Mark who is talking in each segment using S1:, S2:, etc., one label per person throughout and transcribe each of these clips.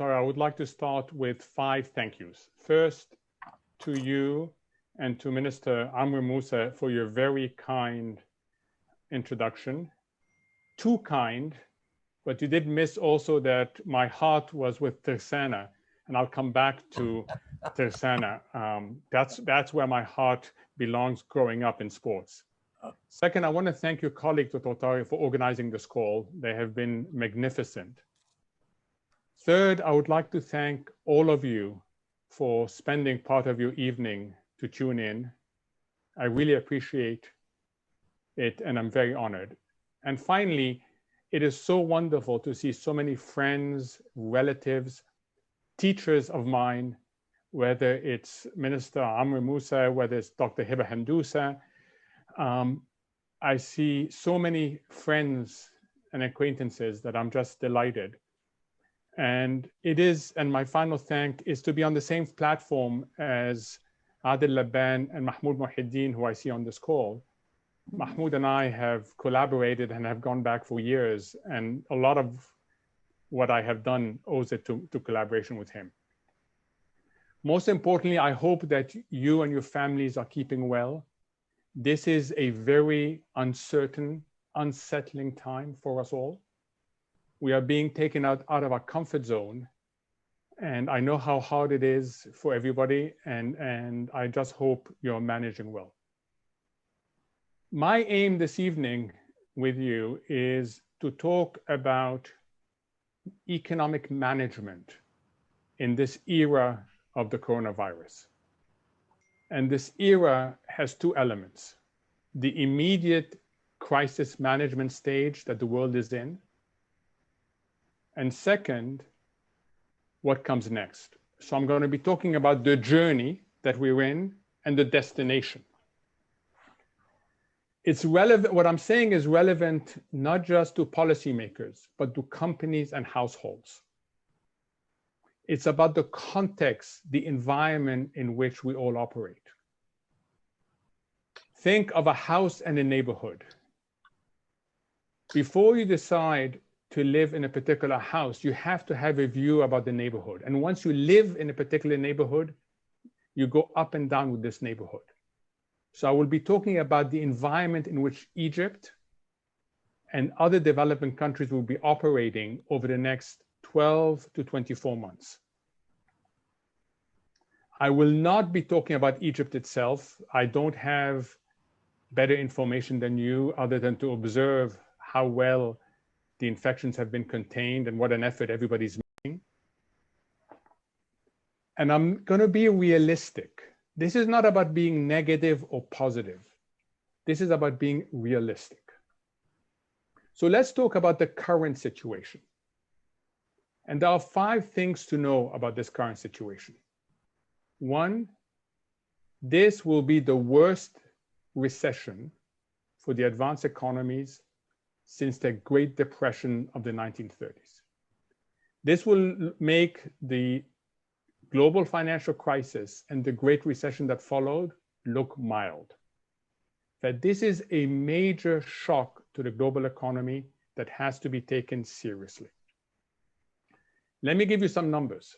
S1: I would like to start with 5 thank yous. First, to you and to Minister Amr Moussa for your very kind introduction. Too kind, but you did miss also that my heart was with Tersana, and I'll come back to Tersana. That's where my heart belongs growing up in sports. Second, I want to thank your colleague, Dr. Tari, for organizing this call. They have been magnificent. Third, I would like to thank all of you for spending part of your evening to tune in. I really appreciate it, and I'm very honored. And finally, it is so wonderful to see so many friends, relatives, teachers of mine, whether it's Minister Amr Moussa, whether it's Dr. Hiba Hamdousa. I see so many friends and acquaintances that I'm just delighted. And my final thank is to be on the same platform as Adil Laban and Mahmoud Muhyiddin, who I see on this call. Mahmoud and I have collaborated and have gone back for years, and a lot of what I have done owes it to collaboration with him. Most importantly, I hope that you and your families are keeping well. This is a very uncertain, unsettling time for us all. We are being taken out of our comfort zone, and I know how hard it is for everybody, and I just hope you're managing well. My aim this evening with you is to talk about economic management in this era of the coronavirus. And this era has 2 elements: the immediate crisis management stage that the world is in, and second, what comes next. So I'm going to be talking about the journey that we're in and the destination. It's relevant, what I'm saying is relevant not just to policymakers, but to companies and households. It's about the context, the environment in which we all operate. Think of a house and a neighborhood. Before you decide to live in a particular house, you have to have a view about the neighborhood. And once you live in a particular neighborhood, you go up and down with this neighborhood. So I will be talking about the environment in which Egypt and other developing countries will be operating over the next 12 to 24 months. I will not be talking about Egypt itself. I don't have better information than you, other than to observe how well the infections have been contained and what an effort everybody's making. And I'm going to be realistic. This is not about being negative or positive. This is about being realistic. So let's talk about the current situation. And there are 5 things to know about this current situation. 1, this will be the worst recession for the advanced economies since the Great Depression of the 1930s. This will make the global financial crisis and the Great Recession that followed look mild. That this is a major shock to the global economy that has to be taken seriously. Let me give you some numbers.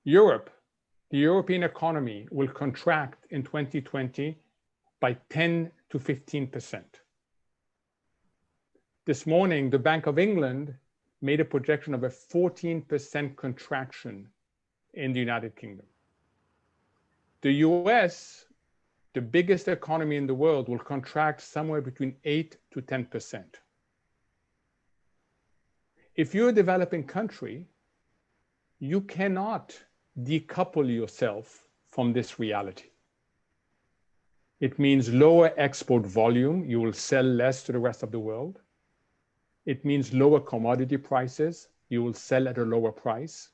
S1: Europe, the European economy will contract in 2020 by 10 to 15%. This morning, the Bank of England made a projection of a 14% contraction in the United Kingdom. The US, the biggest economy in the world, will contract somewhere between 8 to 10%. If you're a developing country, you cannot decouple yourself from this reality. It means lower export volume. You will sell less to the rest of the world. It means lower commodity prices. You will sell at a lower price.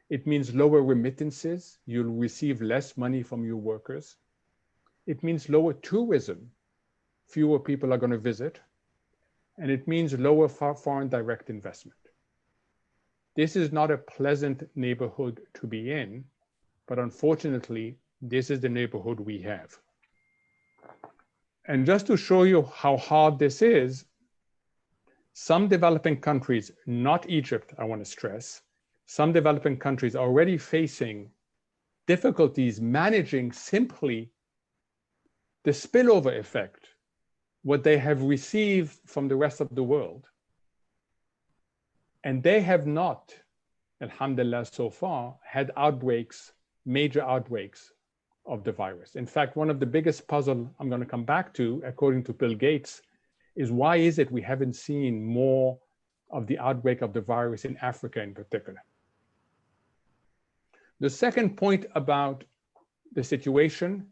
S1: It means lower remittances. You'll receive less money from your workers. It means lower tourism. Fewer people are going to visit. And it means lower foreign direct investment. This is not a pleasant neighborhood to be in, but unfortunately, this is the neighborhood we have. And just to show you how hard this is, Some developing countries, not Egypt, I want to stress, some developing countries are already facing difficulties managing simply the spillover effect, what they have received from the rest of the world. And they have not, alhamdulillah, so far, had outbreaks, major outbreaks of the virus. In fact, one of the biggest puzzles I'm going to come back to, according to Bill Gates, is why is it we haven't seen more of the outbreak of the virus in Africa in particular? The second point about the situation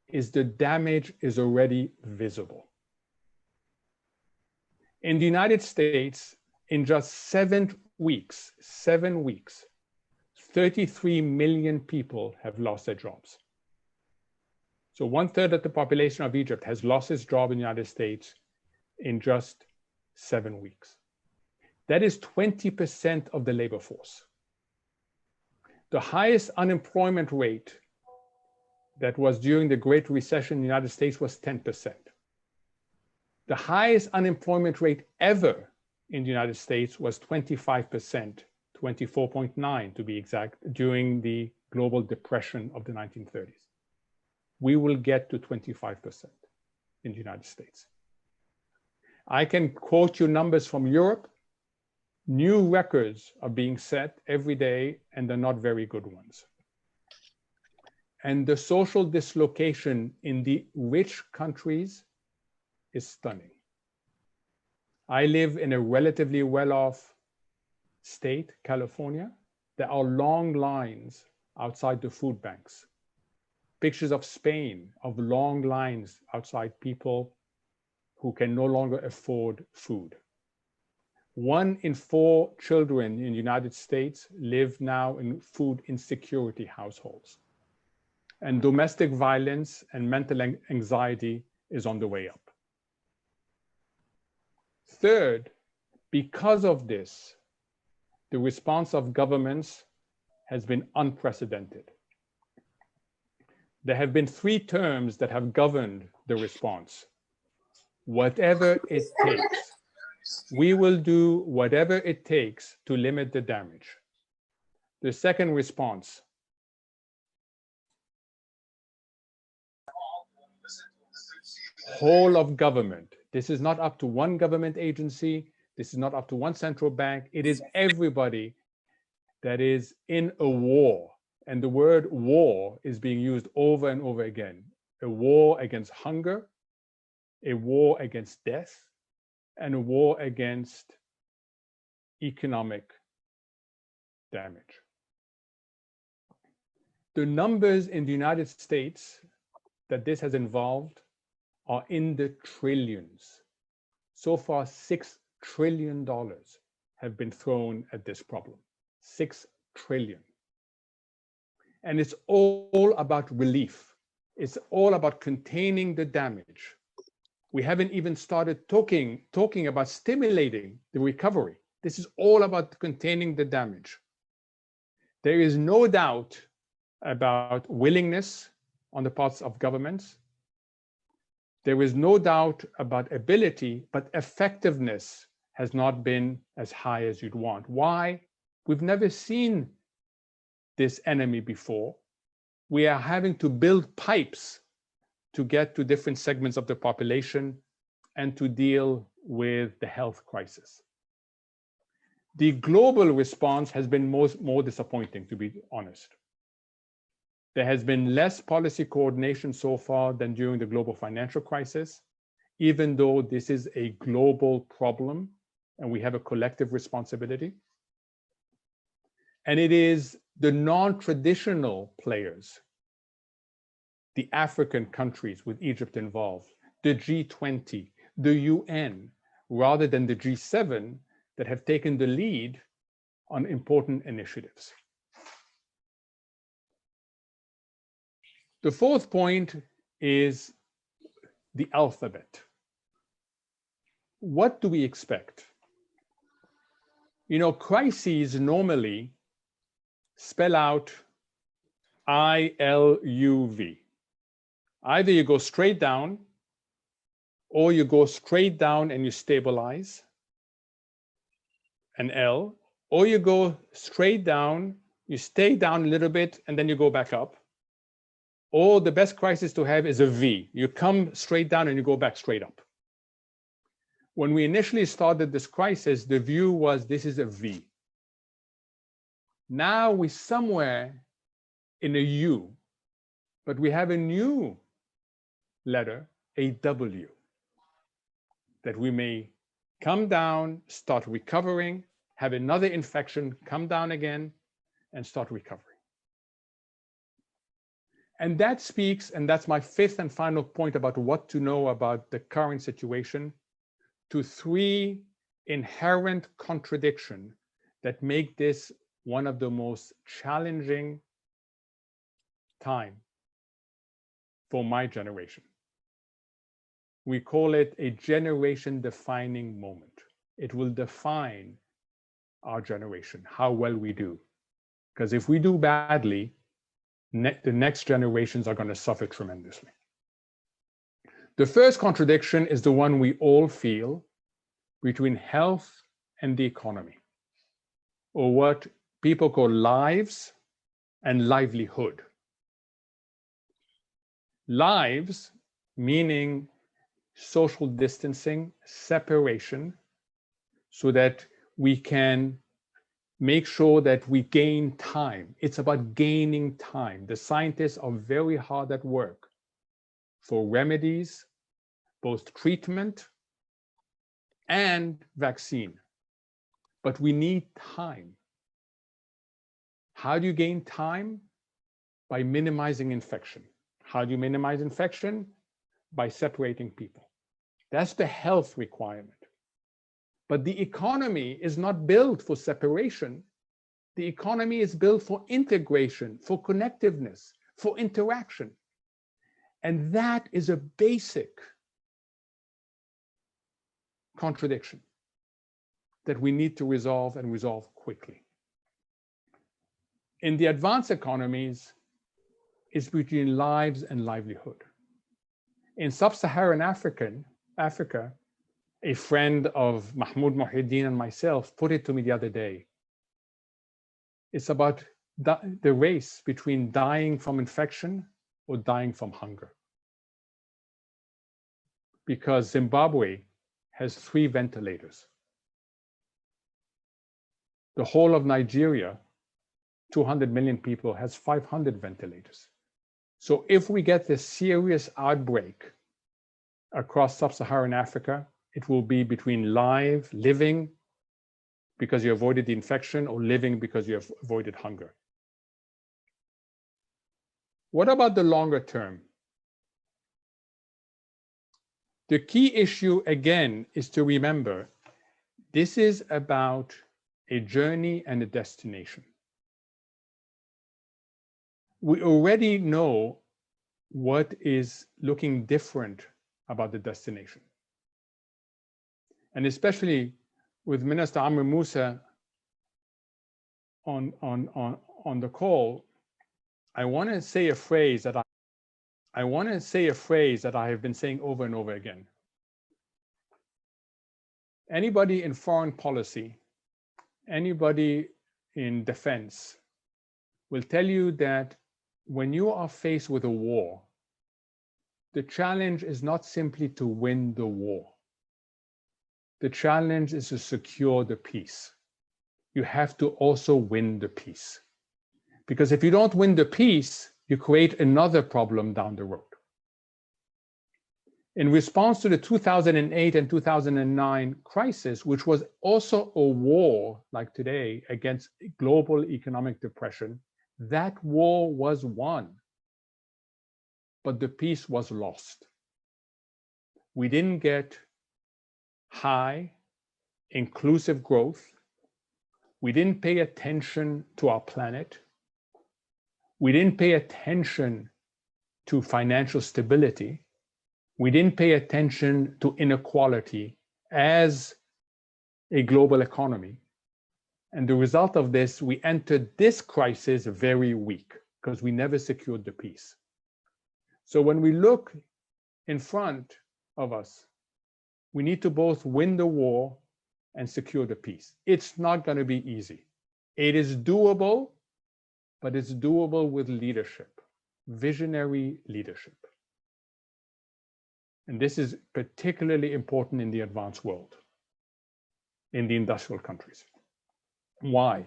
S1: is the damage is already visible. In the United States, in just 7 weeks, 33 million people have lost their jobs. So 1/3 of the population of Egypt has lost its job in the United States in just 7 weeks. That is 20% of the labor force. The highest unemployment rate that was during the Great Recession in the United States was 10%. The highest unemployment rate ever in the United States was 25%, 24.9 to be exact, during the global depression of the 1930s. We will get to 25% in the United States. I can quote you numbers from Europe. New records are being set every day, and they're not very good ones. And the social dislocation in the rich countries is stunning. I live in a relatively well-off state, California. There are long lines outside the food banks. Pictures of Spain, of long lines outside people who can no longer afford food. 1 in 4 children in the United States live now in food insecurity households. And domestic violence and mental anxiety is on the way up. Third, because of this, the response of governments has been unprecedented. There have been 3 terms that have governed the response. Whatever it takes. We will do whatever it takes to limit the damage. The second response. Whole of government. This is not up to one government agency. This is not up to one central bank. It is everybody that is in a war. And the word war is being used over and over again. A war against hunger, a war against death, and a war against economic damage. The numbers in the United States that this has involved are in the trillions. So far, $6 trillion have been thrown at this problem. 6 trillion. And it's all about relief. It's all about containing the damage. We haven't even started talking about stimulating the recovery. This is all about containing the damage. There is no doubt about willingness on the parts of governments. There is no doubt about ability, but effectiveness has not been as high as you'd want. Why? We've never seen this enemy before. We are having to build pipes to get to different segments of the population and to deal with the health crisis. The global response has been more disappointing, to be honest. There has been less policy coordination so far than during the global financial crisis, even though this is a global problem and we have a collective responsibility. And it is the non-traditional players, the African countries with Egypt involved, the G20, the UN, rather than the G7 that have taken the lead on important initiatives. The fourth point is the alphabet. What do we expect? You know, crises normally spell out ILUV. Either you go straight down, or you go straight down and you stabilize, an L, or you go straight down, you stay down a little bit, and then you go back up. Or the best crisis to have is a V. You come straight down and you go back straight up. When we initially started this crisis, the view was this is a V. Now we're somewhere in a U, but we have a new letter, a W, that we may come down, start recovering, have another infection, come down again, and start recovering. And that speaks, and that's my fifth and final point about what to know about the current situation, to three inherent contradictions that make this one of the most challenging time for my generation. We call it a generation-defining moment. It will define our generation, how well we do. Because if we do badly, the next generations are going to suffer tremendously. The first contradiction is the one we all feel between health and the economy, or what people call lives and livelihood. Lives, meaning social distancing, separation, so that we can make sure that we gain time. It's about gaining time. The scientists are very hard at work for remedies, both treatment and vaccine. But we need time. How do you gain time? By minimizing infection. How do you minimize infection? By separating people. That's the health requirement. But the economy is not built for separation. The economy is built for integration, for connectiveness, for interaction. And that is a basic contradiction that we need to resolve, and resolve quickly. In the advanced economies, it's between lives and livelihood. In sub-Saharan Africa, a friend of Mahmoud Mohideen and myself put it to me the other day. It's about the race between dying from infection or dying from hunger. Because Zimbabwe has 3 ventilators. The whole of Nigeria, 200 million people, has 500 ventilators. So if we get this serious outbreak across sub-Saharan Africa, it will be between living because you avoided the infection, or living because you have avoided hunger. What about the longer term? The key issue, again, is to remember this is about a journey and a destination. We already know what is looking different about the destination. And especially with Minister Amr Moussa on the call, I want to say a phrase that I have been saying over and over again. Anybody in foreign policy, anybody in defense will tell you that when you are faced with a war, the challenge is not simply to win the war. The challenge is to secure the peace. You have to also win the peace. Because if you don't win the peace, you create another problem down the road. In response to the 2008 and 2009 crisis, which was also a war like today against global economic depression, that war was won, but the peace was lost. We didn't get high, inclusive growth. We didn't pay attention to our planet. We didn't pay attention to financial stability. We didn't pay attention to inequality as a global economy. And the result of this, we entered this crisis very weak because we never secured the peace. So when we look in front of us, we need to both win the war and secure the peace. It's not going to be easy. It is doable, but it's doable with leadership, visionary leadership. And this is particularly important in the advanced world, in the industrial countries. Why?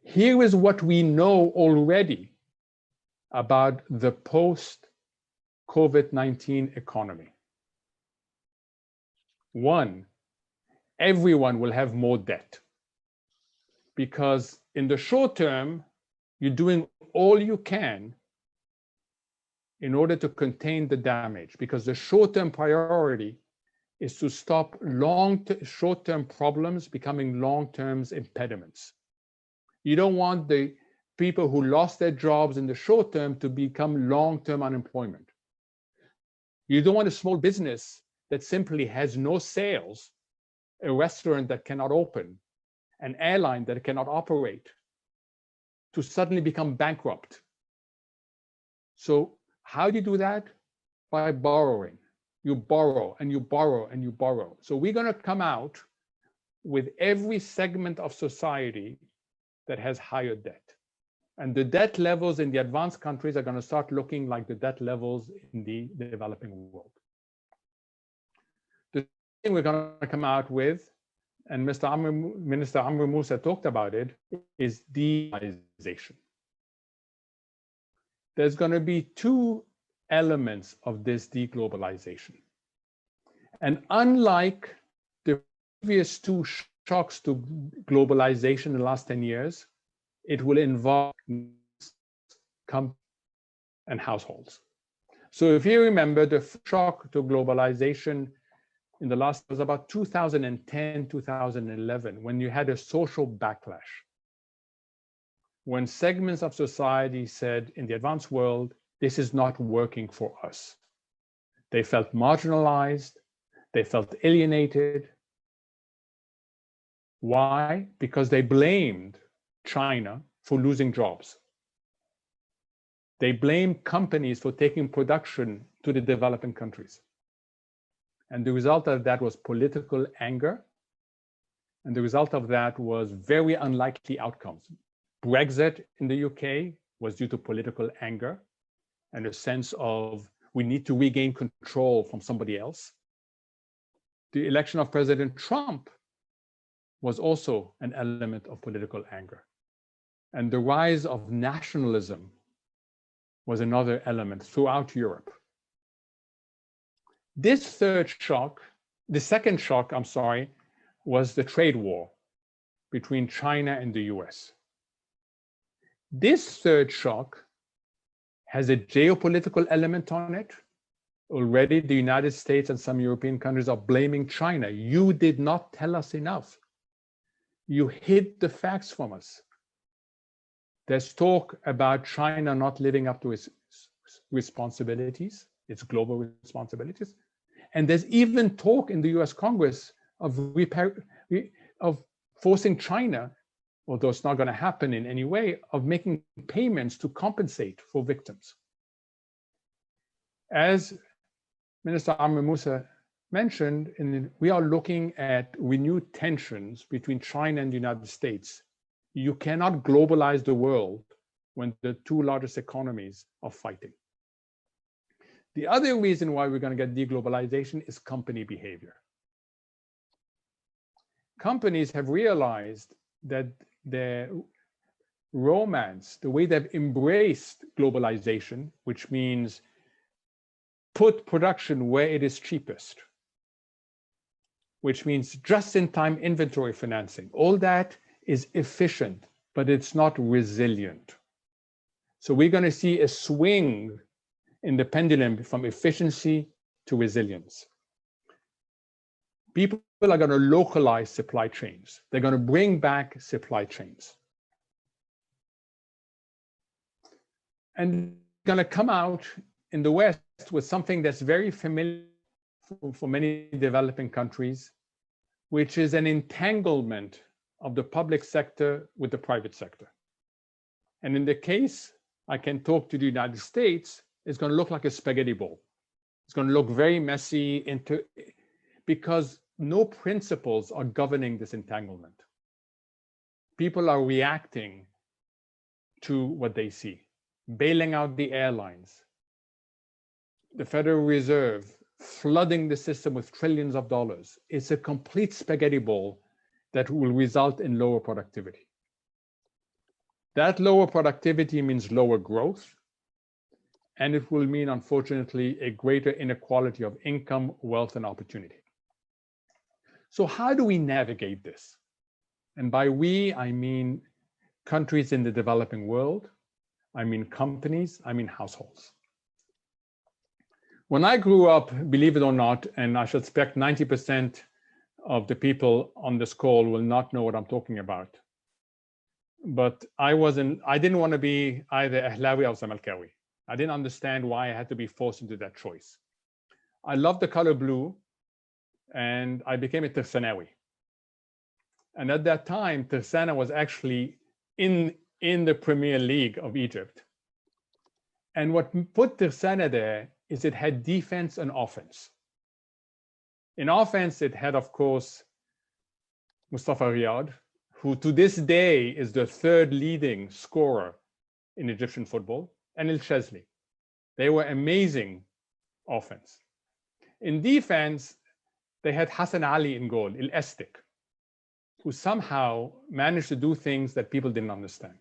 S1: Here is what we know already about the post-COVID-19 economy. One, everyone will have more debt because in the short term, you're doing all you can in order to contain the damage, because the short-term priority is to stop short-term problems becoming long-term impediments. You don't want the people who lost their jobs in the short term to become long-term unemployment. You don't want a small business that simply has no sales, a restaurant that cannot open, an airline that cannot operate, to suddenly become bankrupt. So how do you do that? By borrowing. You borrow and you borrow and you borrow. So we're going to come out with every segment of society that has higher debt. And the debt levels in the advanced countries are going to start looking like the debt levels in the developing world. The thing we're going to come out with, and Minister Amr Moussa talked about it, is deglobalization. There's going to be two elements of this deglobalization. And unlike the previous two shocks to globalization in the last 10 years, it will involve companies and households. So if you remember, the shock to globalization in the last was about 2010, 2011, when you had a social backlash. When segments of society said in the advanced world, this is not working for us. They felt marginalized, they felt alienated. Why? Because they blamed China for losing jobs. They blamed companies for taking production to the developing countries. And the result of that was political anger. And the result of that was very unlikely outcomes. Brexit in the UK was due to political anger and a sense of we need to regain control from somebody else. The election of President Trump was also an element of political anger. And the rise of nationalism was another element throughout Europe. This third shock, the second shock, I'm sorry, was the trade war between China and the US. This third shock has a geopolitical element on it. Already the United States and some European countries are blaming China. You did not tell us enough. You hid the facts from us. There's talk about China not living up to its responsibilities, its global responsibilities. And there's even talk in the US Congress of forcing China, although it's not going to happen in any way, of making payments to compensate for victims. As Minister Amr Moussa mentioned, we are looking at renewed tensions between China and the United States. You cannot globalize the world when the two largest economies are fighting. The other reason why we're going to get deglobalization is company behavior. Companies have realized that their romance, the way they've embraced globalization, which means put production where it is cheapest, which means just-in-time inventory financing, all that is efficient, but it's not resilient. So we're going to see a swing in the pendulum from efficiency to resilience. People are going to localize supply chains. They're going to bring back supply chains. And going to come out in the West with something that's very familiar for many developing countries, which is an entanglement of the public sector with the private sector. And in the case, I can talk to the United States, it's going to look like a spaghetti bowl. It's going to look very messy because no principles are governing this entanglement. People are reacting to what they see, bailing out the airlines, the Federal Reserve flooding the system with trillions of dollars. It's a complete spaghetti ball that will result in lower productivity. That lower productivity means lower growth, and it will mean, unfortunately, a greater inequality of income, wealth, and opportunity. So how do we navigate this? And by we, I mean countries in the developing world, I mean companies, I mean households. When I grew up, believe it or not, and I suspect 90% of the people on this call will not know what I'm talking about, but I didn't want to be either Ahlawi or Zamalkawi. I didn't understand why I had to be forced into that choice. I loved the color blue, and I became a Tirsanawi. And at that time, Tirsana was actually in the Premier League of Egypt. And what put Tirsana there is it had defense and offense. In offense, it had, of course, Mustafa Riyad, who to this day is the third leading scorer in Egyptian football, and El Shazli. They were amazing offense. In defense, they had Hassan Ali in goal, El Estik, who somehow managed to do things that people didn't understand.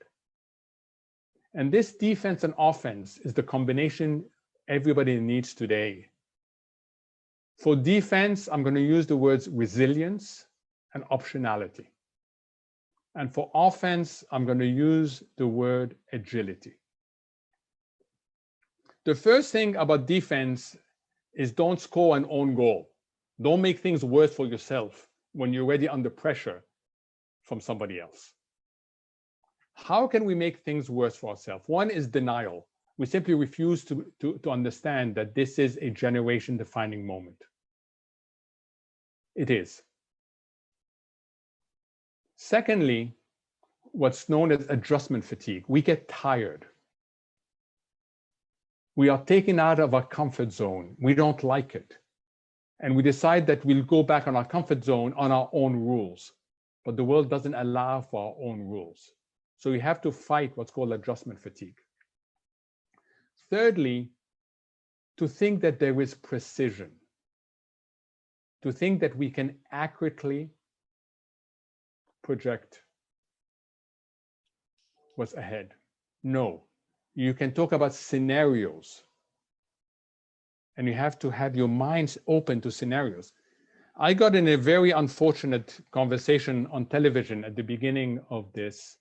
S1: And this defense and offense is the combination everybody needs today. For defense, I'm going to use the words resilience and optionality. And for offense, I'm going to use the word agility. The first thing about defense is don't score an own goal. Don't make things worse for yourself when you're already under pressure from somebody else. How can we make things worse for ourselves? One is denial. We simply refuse to understand that this is a generation-defining moment. It is. Secondly, what's known as adjustment fatigue. We get tired. We are taken out of our comfort zone. We don't like it. And we decide that we'll go back on our comfort zone on our own rules. But the world doesn't allow for our own rules. So we have to fight what's called adjustment fatigue. Thirdly, to think that there is precision. To think that we can accurately project what's ahead. No, you can talk about scenarios. And you have to have your minds open to scenarios. I got in a very unfortunate conversation on television at the beginning of this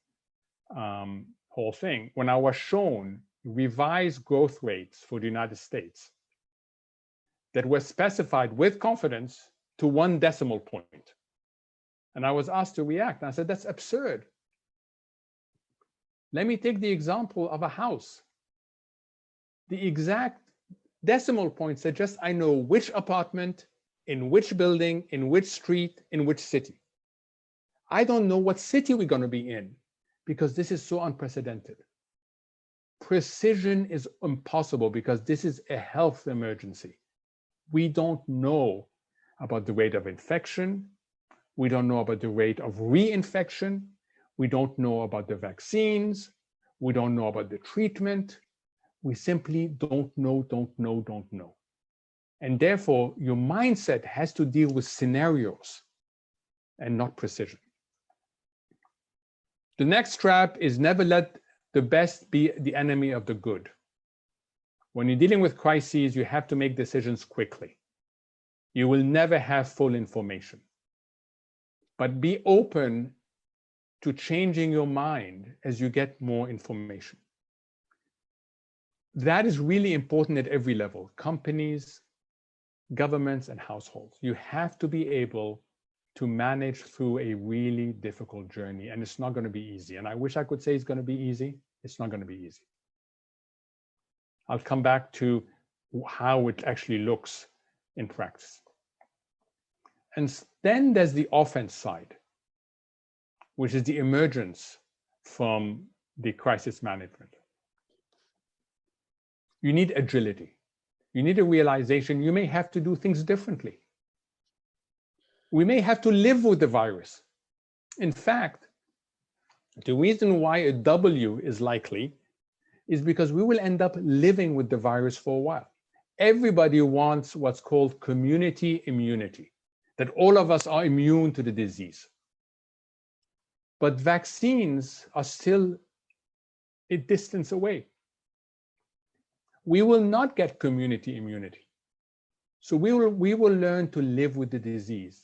S1: whole thing, when I was shown revised growth rates for the United States that were specified with confidence to 1 decimal point. And I was asked to react. And I said, that's absurd. Let me take the example of a house. The exact decimal point suggests I know which apartment, in which building, in which street, in which city. I don't know what city we're going to be in because this is so unprecedented. Precision is impossible because this is a health emergency. We don't know about the rate of infection. We don't know about the rate of reinfection. We don't know about the vaccines. We don't know about the treatment. We simply don't know. And therefore, your mindset has to deal with scenarios and not precision. The next trap is never let the best be the enemy of the good. When you're dealing with crises, you have to make decisions quickly. You will never have full information. But be open to changing your mind as you get more information. That is really important at every level, companies, governments, and households. You have to be able to manage through a really difficult journey, and it's not going to be easy. And I wish I could say it's going to be easy. It's not going to be easy. I'll come back to how it actually looks in practice. And then there's the offense side, which is the emergence from the crisis management. You need agility. You need a realization you may have to do things differently. We may have to live with the virus. In fact, the reason why a W is likely is because we will end up living with the virus for a while. Everybody wants what's called community immunity, that all of us are immune to the disease. But vaccines are still a distance away. We will not get community immunity. So we will learn to live with the disease.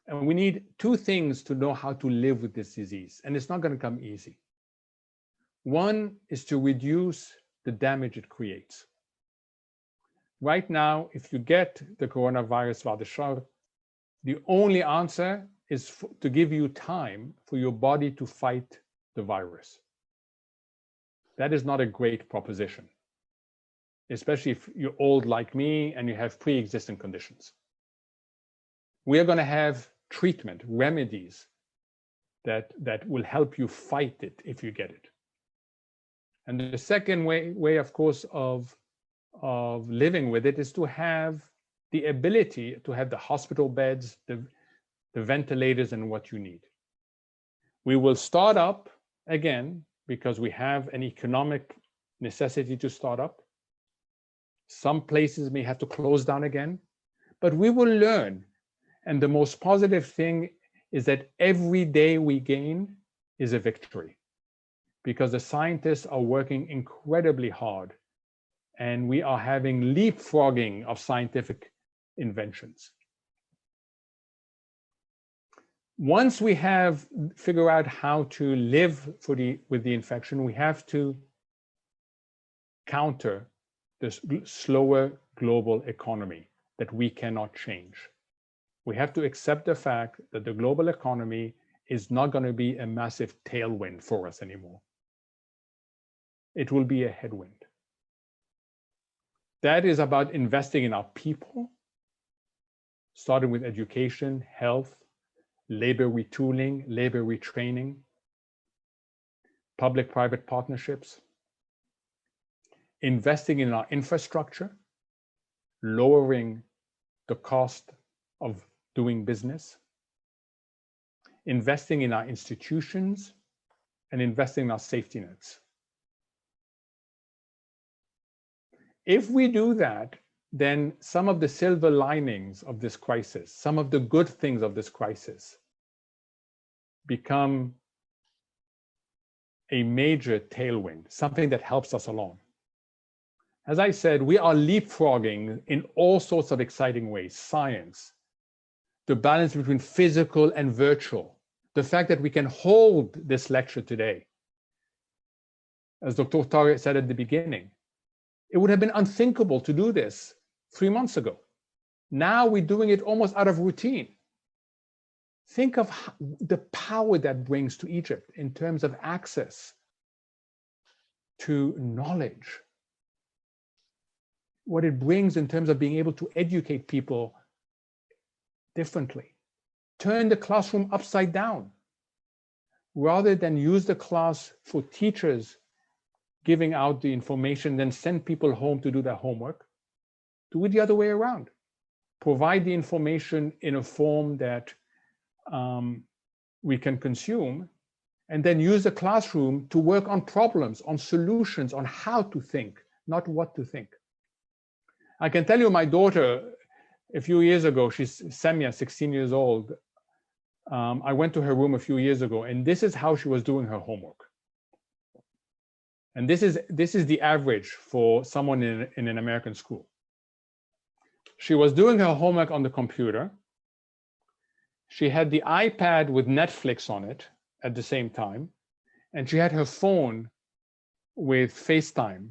S1: And we need two things to know how to live with this disease. And it's not going to come easy. One is to reduce the damage it creates. Right now, if you get the coronavirus, Lauder, the only answer is to give you time for your body to fight the virus. That is not a great proposition, especially if you're old like me and you have pre-existing conditions. We are going to have treatment, remedies that will help you fight it if you get it. And the second way, of course, of living with it is to have the ability to have the hospital beds, the ventilators, and what you need. We will start up again because we have an economic necessity to start up. Some places may have to close down again, but we will learn. And the most positive thing is that every day we gain is a victory, because the scientists are working incredibly hard and we are having leapfrogging of scientific inventions. Once we have figured out how to live with the infection, we have to counter this slower global economy that we cannot change. We have to accept the fact that the global economy is not going to be a massive tailwind for us anymore. It will be a headwind. That is about investing in our people, starting with education, health, labor retooling, labor retraining, public-private partnerships, investing in our infrastructure, lowering the cost of doing business, investing in our institutions, and investing in our safety nets. If we do that, then some of the silver linings of this crisis, some of the good things of this crisis become a major tailwind, something that helps us along. As I said, we are leapfrogging in all sorts of exciting ways. Science, the balance between physical and virtual, the fact that we can hold this lecture today. As Dr. Tariq said at the beginning, it would have been unthinkable to do this 3 months ago. Now we're doing it almost out of routine. Think of the power that brings to Egypt in terms of access to knowledge, what it brings in terms of being able to educate people differently, turn the classroom upside down. Rather than use the class for teachers giving out the information, then send people home to do their homework, do it the other way around. Provide the information in a form that we can consume, and then use the classroom to work on problems, on solutions, on how to think, not what to think. I can tell you, my daughter, a few years ago, she's Samia, 16 years old. I went to her room a few years ago, and this is how she was doing her homework. And this is the average for someone in an American school. She was doing her homework on the computer. She had the iPad with Netflix on it at the same time, and she had her phone with FaceTime,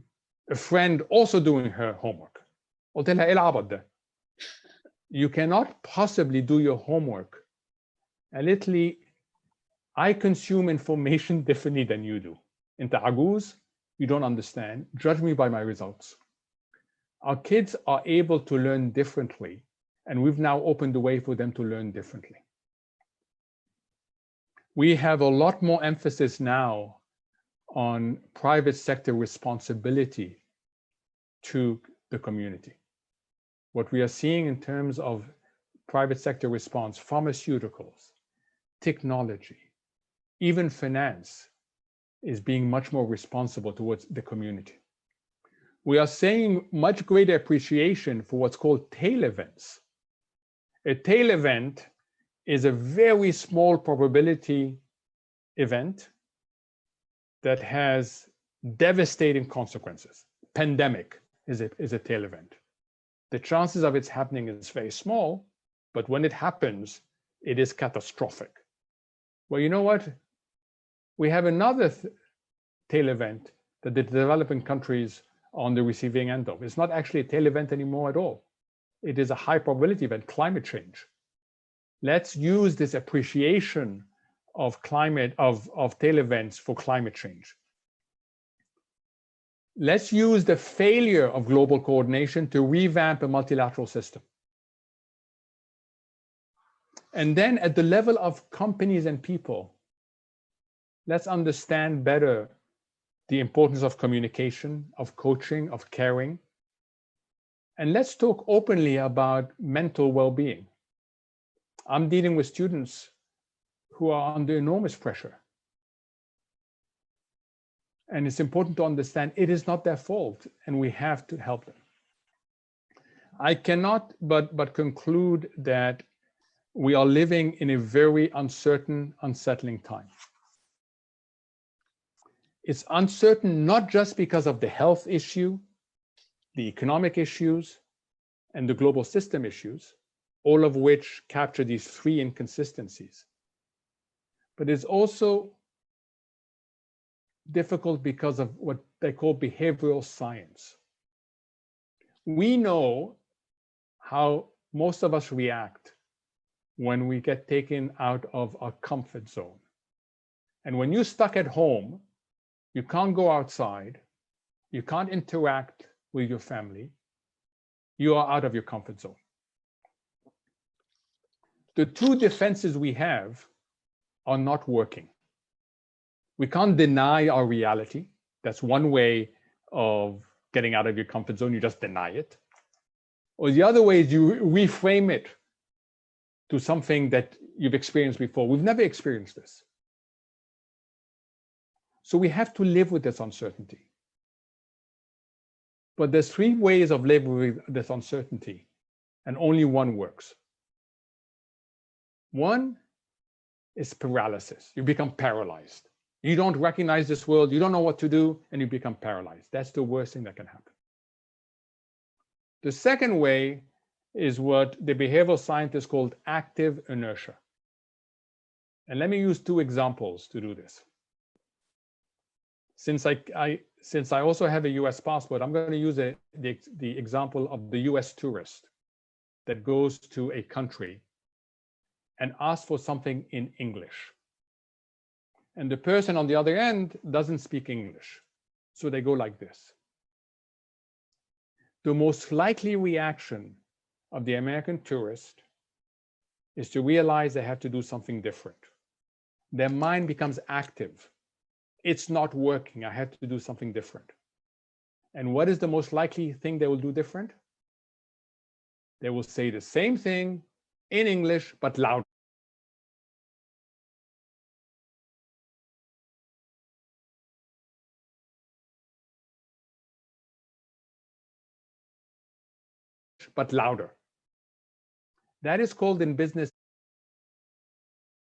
S1: a friend also doing her homework. قلت لها إيه العبط ده? You cannot possibly do your homework. And literally, I consume information differently than you do. أنت عجوز, you don't understand. Judge me by my results. Our kids are able to learn differently, and we've now opened the way for them to learn differently. We have a lot more emphasis now on private sector responsibility to the community. What we are seeing in terms of private sector response, pharmaceuticals, technology, even finance is being much more responsible towards the community. We are seeing much greater appreciation for what's called tail events. A tail event is a very small probability event that has devastating consequences. Pandemic is a tail event. The chances of its happening is very small, but when it happens, it is catastrophic. Well, you know what? We have another tail event that the developing countries are on the receiving end of. It's not actually a tail event anymore at all. It is a high probability event, climate change. Let's use this appreciation of tail events for climate change. Let's use the failure of global coordination to revamp a multilateral system. And then at the level of companies and people, let's understand better the importance of communication, of coaching, of caring. And let's talk openly about mental well-being. I'm dealing with students who are under enormous pressure. And it's important to understand it is not their fault, and we have to help them. I cannot but conclude that we are living in a very uncertain, unsettling time. It's uncertain not just because of the health issue, the economic issues, and the global system issues, all of which capture these three inconsistencies. But it's also difficult because of what they call behavioral science. We know how most of us react when we get taken out of our comfort zone. And when you're stuck at home, you can't go outside, you can't interact with your family, you are out of your comfort zone. The two defenses we have are not working. We can't deny our reality. That's one way of getting out of your comfort zone, you just deny it. Or the other way is you reframe it to something that you've experienced before. We've never experienced this. So we have to live with this uncertainty. But there's three ways of living with this uncertainty, and only one works. One is paralysis. You become paralyzed. You don't recognize this world, you don't know what to do, and you become paralyzed. That's the worst thing that can happen. The second way is what the behavioral scientists called active inertia. And let me use two examples to do this. Since I also have a US passport, I'm going to use the example of the US tourist that goes to a country and asks for something in English. And the person on the other end doesn't speak English. So they go like this. The most likely reaction of the American tourist is to realize they have to do something different. Their mind becomes active. It's not working. I have to do something different. And what is the most likely thing they will do different? They will say the same thing in English, but louder. But louder. That is called in business